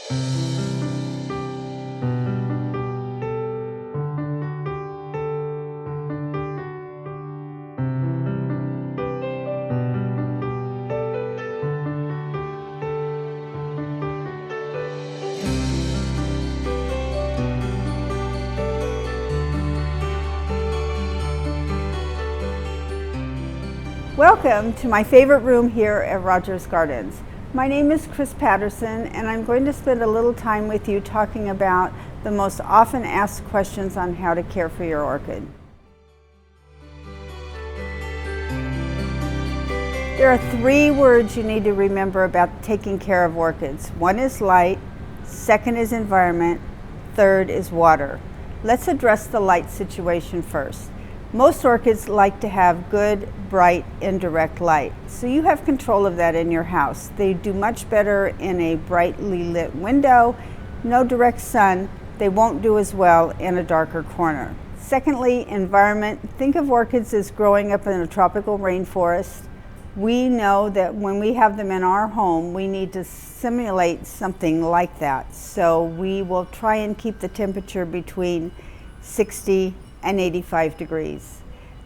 Welcome to my favorite room here at Rogers Gardens. My name is Patterson, and I'm going to spend a little time with you talking about the most often asked questions on how to care for your orchid. There are 3 words you need to remember about taking care of orchids. 1 is light, 2nd is environment, 3rd is water. Let's address the light situation first. Most orchids like to have good, bright, indirect light, so you have control of that in your house. They do much better in a brightly lit window, no direct sun. They won't do as well in a darker corner. Secondly, environment. Think of orchids as growing up in a tropical rainforest. We know that when we have them in our home, we need to simulate something like that. So we will try and keep the temperature between 60 and 85 degrees.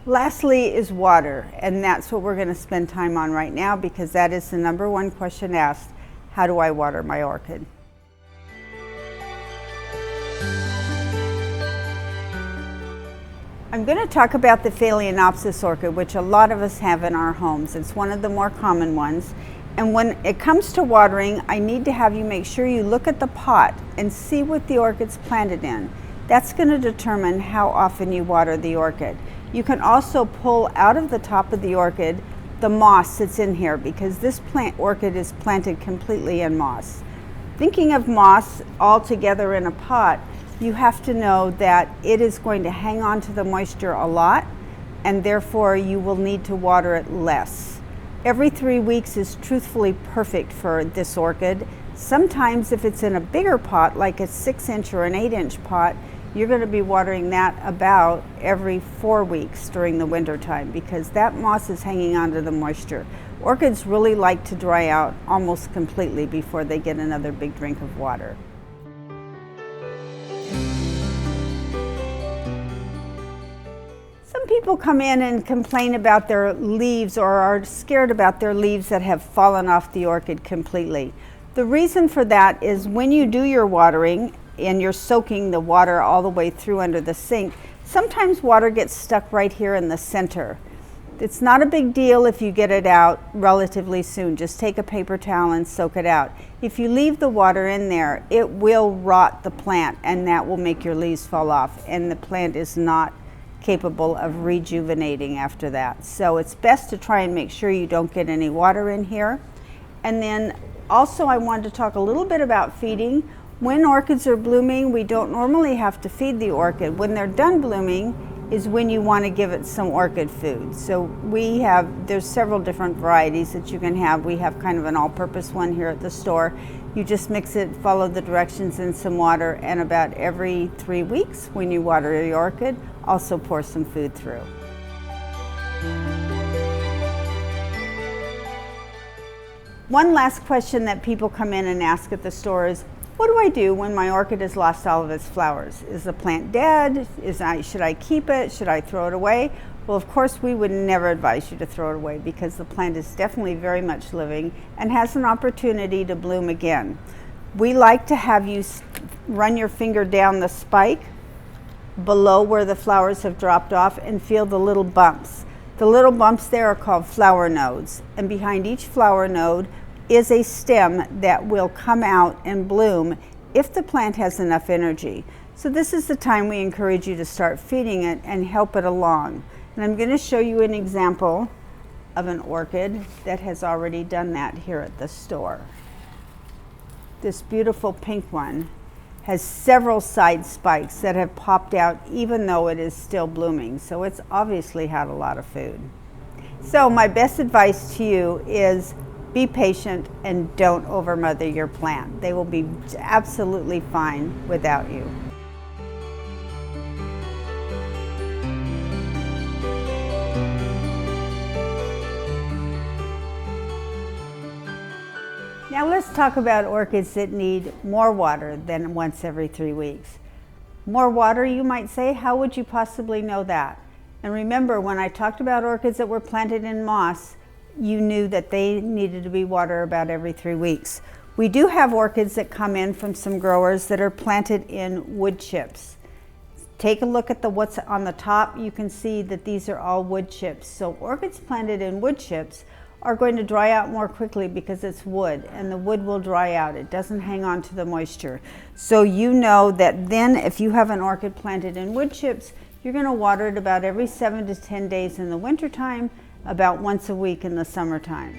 Lastly is water, and that's what we're going to spend time on right now because that is the #1 question asked. How do I water my orchid? I'm going to talk about the Phalaenopsis orchid, which a lot of us have in our homes. It's one of the more common ones. And when it comes to watering, I need to have you make sure you look at the pot and see what the orchid's planted in. That's going to determine how often you water the orchid. You can also pull out of the top of the orchid the moss that's in here because this orchid is planted completely in moss. Thinking of moss all together in a pot, you have to know that it is going to hang on to the moisture a lot, and therefore you will need to water it less. Every 3 weeks is truthfully perfect for this orchid. Sometimes if it's in a bigger pot, like a 6-inch or an 8-inch pot, you're going to be watering that about every 4 weeks during the winter time because that moss is hanging on to the moisture. Orchids really like to dry out almost completely before they get another big drink of water. Some people come in and complain about their leaves or are scared about their leaves that have fallen off the orchid completely. The reason for that is when you do your watering and you're soaking the water all the way through under the sink, sometimes water gets stuck right here in the center. It's not a big deal if you get it out relatively soon. Just take a paper towel and soak it out. If you leave the water in there, it will rot the plant and that will make your leaves fall off, and the plant is not capable of rejuvenating after that. So it's best to try and make sure you don't get any water in here. And then also I wanted to talk a little bit about feeding. When orchids are blooming, we don't normally have to feed the orchid. When they're done blooming is when you want to give it some orchid food. So there's several different varieties that you can have. We have kind of an all-purpose one here at the store. You just mix it, follow the directions in some water, and about every 3 weeks when you water the orchid, also pour some food through. One last question that people come in and ask at the store is, what do I do when my orchid has lost all of its flowers? Is the plant dead? Should I keep it? Should I throw it away? Well, of course, we would never advise you to throw it away because the plant is definitely very much living and has an opportunity to bloom again. We like to have you run your finger down the spike below where the flowers have dropped off and feel the little bumps. The little bumps there are called flower nodes, and behind each flower node is a stem that will come out and bloom if the plant has enough energy. So this is the time we encourage you to start feeding it and help it along. And I'm going to show you an example of an orchid that has already done that here at the store. This beautiful pink one has several side spikes that have popped out even though it is still blooming. So it's obviously had a lot of food. So my best advice to you is be patient and don't overmother your plant. They will be absolutely fine without you. Now let's talk about orchids that need more water than once every 3 weeks. More water, you might say? How would you possibly know that? And remember, when I talked about orchids that were planted in moss, you knew that they needed to be watered about every 3 weeks. We do have orchids that come in from some growers that are planted in wood chips. Take a look at what's on the top. You can see that these are all wood chips. So orchids planted in wood chips are going to dry out more quickly because it's wood, and the wood will dry out. It doesn't hang on to the moisture. So you know that then if you have an orchid planted in wood chips, you're going to water it about every 7 to 10 days in the wintertime, about once a week in the summertime.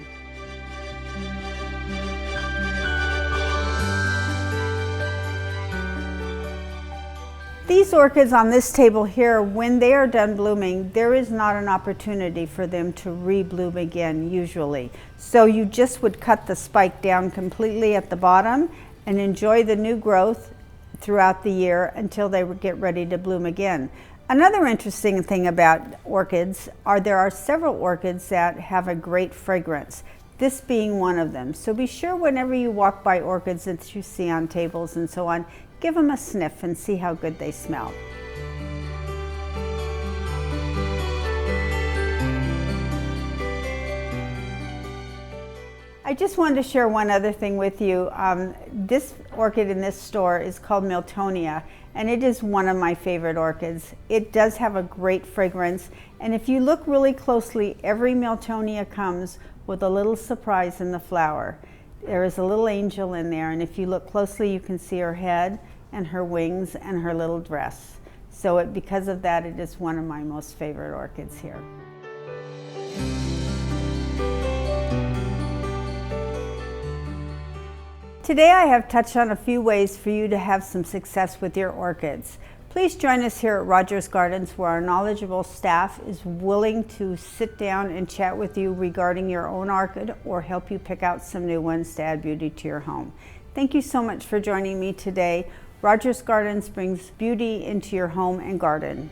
These orchids on this table here, when they are done blooming, there is not an opportunity for them to re-bloom again usually. So you just would cut the spike down completely at the bottom and enjoy the new growth throughout the year until they get ready to bloom again. Another interesting thing about orchids are there are several orchids that have a great fragrance, this being one of them. So be sure whenever you walk by orchids that you see on tables and so on, give them a sniff and see how good they smell. I just wanted to share one other thing with you. This orchid in this store is called Miltonia, and it is one of my favorite orchids. It does have a great fragrance, and if you look really closely, every Miltonia comes with a little surprise in the flower. There is a little angel in there, and if you look closely, you can see her head and her wings and her little dress. So because of that, it is one of my most favorite orchids here. Today I have touched on a few ways for you to have some success with your orchids. Please join us here at Rogers Gardens, where our knowledgeable staff is willing to sit down and chat with you regarding your own orchid or help you pick out some new ones to add beauty to your home. Thank you so much for joining me today. Rogers Gardens brings beauty into your home and garden.